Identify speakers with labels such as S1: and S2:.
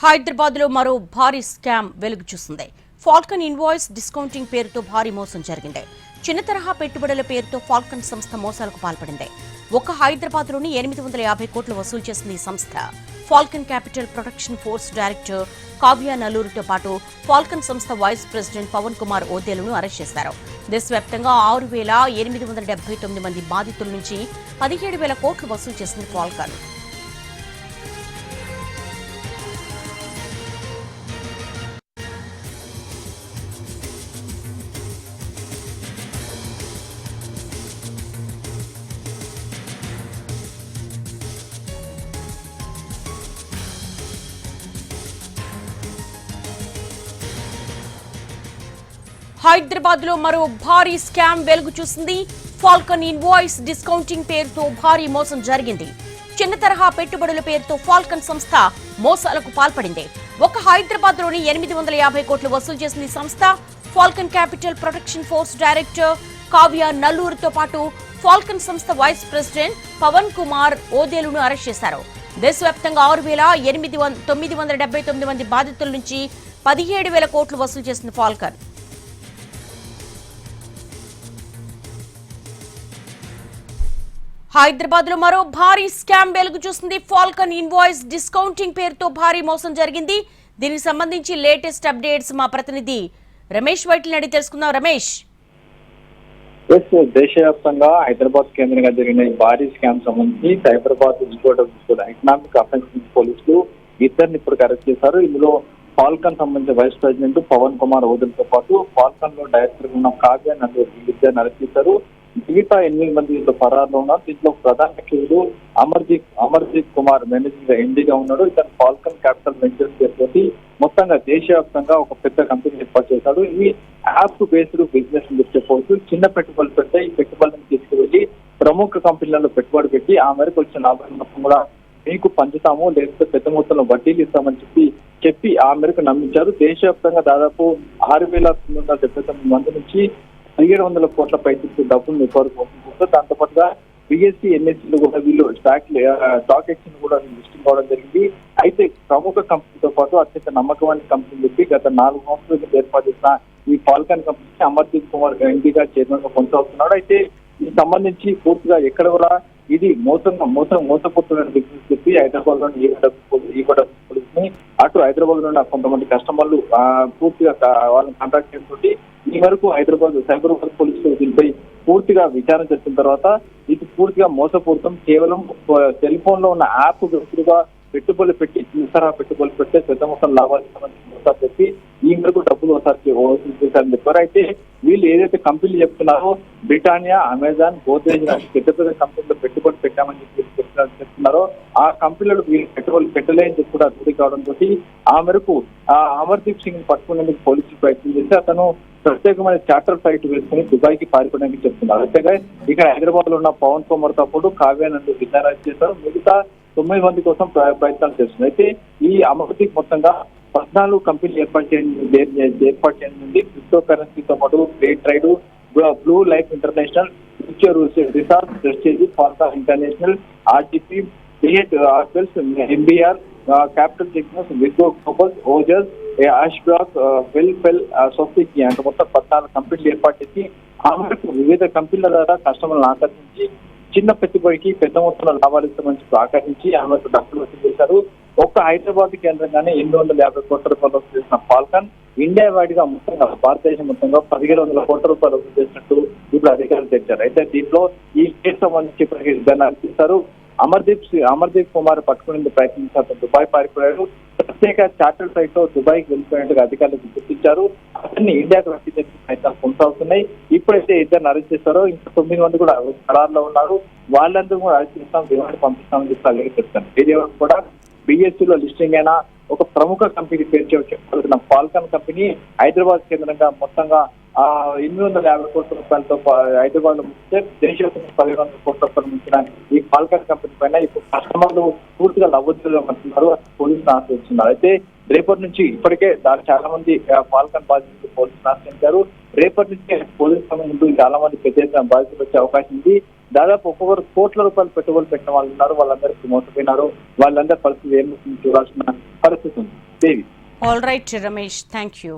S1: హైదరాబాద్ లో మరో భారీ స్కామ్ వెలుగు చూసింది. ఫాల్కన్ ఇన్వాయిస్ డిస్కౌంటింగ్ పేరుతో భారీ మోసం జరిగింది. చిన్న తరహా పెట్టుబడుల పేరుతో ఫాల్కన్ సంస్థ మోసాలకు పాల్పడింది. ఒక్క హైదరాబాద్ లోని 850 కోట్లు వసూలు చేసింది ఈ సంస్థ. Falcon capital protection force director Kavya నల్లూరితో పాటు ఫాల్కన్ సంస్థ వైస్ ప్రెసిడెంట్ పవన్ కుమార్ ఓదేలును అరెస్ట్ చేశారు. దేశవ్యాప్తంగా 6,879 మంది బాధితుల నుంచి 17,000 కోట్లు వసూలు చేసింది ఫాల్కన్. హైదరాబాద్ లో మరో భారీ స్కామ్ వెలుగు చూసింది. ఫాల్కన్ ఇన్వాయిస్ డిస్కౌంటింగ్ పేరుతో భారీ మోసం జరిగింది. చిన్న తరహా పెట్టుబడుల పేరుతో ఫాల్కన్ సంస్థ మోసాలకు పాల్పడింది. ఒక్క హైదరాబాద్ లోని 850 కోట్లు వసూలు చేసింది ఈ సంస్థ. Falcon capital protection force director Kavya నల్లూరితో పాటు ఫాల్కన్ సంస్థ వైస్ ప్రెసిడెంట్ పవన్ కుమార్ ఓదేలును అరెస్ట్ చేశారు. దేశవ్యాప్తంగా 6,979 మంది బాధితుల నుంచి 17,000 కోట్లు వసూలు చేసింది ఫాల్కన్. హైదరాబాద్ లో మరో భారీ స్కామ్ వెలుగు చూసింది. ఫాల్కన్ ఇన్వాయిస్ డిస్కౌంటింగ్ పేరుతో భారీ మోసం జరిగింది. దీనికి సంబంధించి లేటెస్ట్ అప్డేట్స్ మా ప్రతినిధి రమేష్ వైట్ల అడిగి తెలుసుకుందాం. రమేష్,
S2: దేశవ్యాప్తంగా హైదరాబాద్ కేంద్రంగా జరిగిన భారీ స్కామ్ సంబంధించి సైబరాబాద్ ఎకనామిక్ అఫెన్స్ పోలీసులు ఇద్దరిని ఇప్పుడు అరెస్ట్ చేశారు. ఇందులో ఫాల్కన్ సంబంధించిన వైస్ ప్రెసిడెంట్ పవన్ కుమార్ ఓదెలతో పాటు ఫాల్కన్ లో డైరెక్టర్ ఉన్న కావ్య నల్లూరి ఇద్దరిని అరెస్ట్ చేశారు. మిగతా 8 మంది పరారులో ఉన్నారు. దీంట్లో ప్రధాన వ్యక్తులు అమర్జీత్ కుమార్ మేనేజింగ్ ఎండీగా ఉన్నాడు. ఇతను ఫాల్కన్ క్యాపిటల్ వెంచర్స్ పేరుతోటి మొత్తంగా దేశవ్యాప్తంగా ఒక పెద్ద కంపెనీ ఏర్పాటు చేశాడు. ఇవి యాప్ బేస్డ్ బిజినెస్ చెప్పవచ్చు. చిన్న పెట్టుబడులు పెడితే ఈ పెట్టుబడులను తీసుకువెళ్లి ప్రముఖ కంపెనీలలో పెట్టుబడి పెట్టి ఆ మేరకు వచ్చిన లాభాల మొత్తం కూడా మీకు పంచుతాము, లేకపోతే పెద్ద మొత్తంలో వడ్డీలు ఇస్తామని చెప్పి ఆ మేరకు నమ్మించారు. దేశవ్యాప్తంగా దాదాపు 6,979 మంది నుంచి 1700 కోట్ల పైకి డబ్బులు రికవర్ అవుతుంది. దాంతో పాటుగా బిఎస్సీ ఎన్ఎస్సీలు కూడా వీళ్ళు స్టాక్ ఎక్స్చేంజ్ కూడా లిస్టింగ్ అవడం జరిగింది. అయితే ప్రముఖ కంపెనీతో పాటు అత్యంత నమ్మకమైన కంపెనీ చెప్పి గత 4 సంవత్సరాల ఏర్పాటు చేసిన ఈ ఫాల్కన్ కంపెనీకి అమర్జీత్ కుమార్ ఎండీగా చైర్మన్ గా కొనసాగుతున్నాడు. అయితే దీనికి సంబంధించి పూర్తిగా ఎక్కడ కూడా ఇది మోసపోతున్న బిజినెస్ చెప్పి హైదరాబాద్ లోని పోలీస్ ని అటు హైదరాబాద్ లో ఉన్న కొంతమంది కస్టమర్లు పూర్తిగా వాళ్ళని కాంటాక్ట్ చేసి ఈ వరకు సైబరాబాద్ పోలీసులు దీనిపై పూర్తిగా విచారణ చేసిన తర్వాత ఇది పూర్తిగా మోసపూరితం. కేవలం సెల్ ఫోన్ లో ఉన్న యాప్ వ్యక్తులుగా పెట్టుబడులు పెట్టి పెట్టుబడులు పెడితే పెద్ద మొత్తం లాభాలు ఇస్తామని చెప్పి ఈ మేరకు డబ్బులు వసూలు చేశారని చెప్పారు. అయితే వీళ్ళు ఏదైతే కంపెనీలు చెప్తున్నారో బ్రిటానియా, అమెజాన్, గోద్రేజ్ పెద్ద పెద్ద కంపెనీలో పెట్టుబడి పెట్టామని చెప్పి చెప్తున్నారో ఆ కంపెనీలకు వీళ్ళు పెట్టుబడులు పెట్టలేని చెప్పి కూడా దూరి కావడంతో ఆ మేరకు అమర్దీప్ సింగ్ పట్టుకునేందుకు పోలీసులు ప్రయత్నం చేస్తే అతను ప్రత్యేకమైన చార్టర్ ఫ్లైట్ వేసుకుని దుబాయ్కి పారిపోవడానికి చెప్తున్నారు. అయితే ఇక్కడ హైదరాబాద్ లో ఉన్న పవన్ కుమార్ తో పాటు కావ్య నందు విచారణ చేశారు. మిగతా 9 మంది కోసం ప్రయత్నాలు చేస్తున్నారు. అయితే ఈ అమర్దీప్ మొత్తంగా 14 కంపెనీలు ఏర్పాటు చేయనుంది. క్రిప్టో కరెన్సీతో పాటు trade, blue life international, future resort, prestige, Falcon international, RTP, MBR, capital Technos, Vigo global, Ojas, ఆష్బ్రాక్, వెల్ఫెల్, సొసైటీ అంటే మొత్తం 14 కంపెనీలు ఏర్పాటు చేసి ఆ మేరకు వివిధ కంపెనీల ద్వారా కస్టమర్లను ఆకర్షించి చిన్న పెట్టుబడికి పెద్ద మొత్తంలో లాభాలు ఇస్తామని చెప్పి ఆకర్షించి ఆ మేరకు డబ్బులు వసూలు చేశారు. ఒక్క హైదరాబాద్ కేంద్రంగానే 850 కోట్ల రూపాయలు వసూలు చేసిన ఫాల్కన్ ఇండియా వాడిగా మొత్తంగా భారతదేశం మొత్తంగా 1700 కోట్ల రూపాయలు వసూలు చేసినట్టు ఇప్పుడు అధికారులు తెచ్చారు. అయితే దీంట్లో ఈ కేసు సంబంధించి ఇద్దరిని అరెస్టిస్తారు. అమర్దీప్ కుమార్ పట్టుకునేందుకు ప్రయత్నించారు. దుబాయ్ పారిపోయాడు. ప్రత్యేక చార్టర్ ఫ్లైట్ లో దుబాయ్కి వెళ్ళిపోయినట్టుగా అధికారులకు గుర్తించారు. అతన్ని ఇండియాకు రప్పించే ప్రయత్నాలు కొనసాగుతున్నాయి. ఇప్పుడైతే ఇద్దరిని అరెస్ట్ చేస్తారో ఇంకా 9 మంది కూడా ఖరారులో ఉన్నారు. వాళ్ళందరూ కూడా అరెస్ట్ చేస్తాం, రిమాండ్ పంపిస్తామని చెప్పి అలాగే చెప్తాను. ఇది కూడా బిఎస్సీలో లిస్టింగ్ అయిన ఒక ప్రముఖ కంపెనీ పేరు చెప్పుకుంటున్న ఫాల్కన్ కంపెనీ హైదరాబాద్ కేంద్రంగా మొత్తంగా 850 కోట్ల రూపాయలతో హైదరాబాద్ లో ముందే దేశవ్యాప్తంగా 1700 కోట్ల రూపాయలు ముంచిన ఈ ఫాల్కన్ కంపెనీ పైన ఇప్పుడు కస్టమర్లు పూర్తిగా లవ్వద్దులుగా పడుతున్నారు. పోలీసులు ఆశ్రయిస్తున్నారు. అయితే రేపటి నుంచి ఇప్పటికే చాలా మంది ఫాల్కన్ బాధితులు పోలీసులు ఆశ్రయించారు. రేపటి నుంచి పోలీసు సమయం చాలా మంది పెద్ద ఎత్తున బాధితులు వచ్చే అవకాశం ఉంది. దాదాపు ఒక్కొక్కరు కోట్ల రూపాయలు పెట్టుబడులు పెట్టిన వాళ్ళు ఉన్నారు. వాళ్ళందరికీ మోసపోయినారు. వాళ్ళందరి పరిస్థితి ఏమవుతుంది చూడాల్సిన పరిస్థితి ఉంది. Devi.
S1: All right Ramesh, thank you.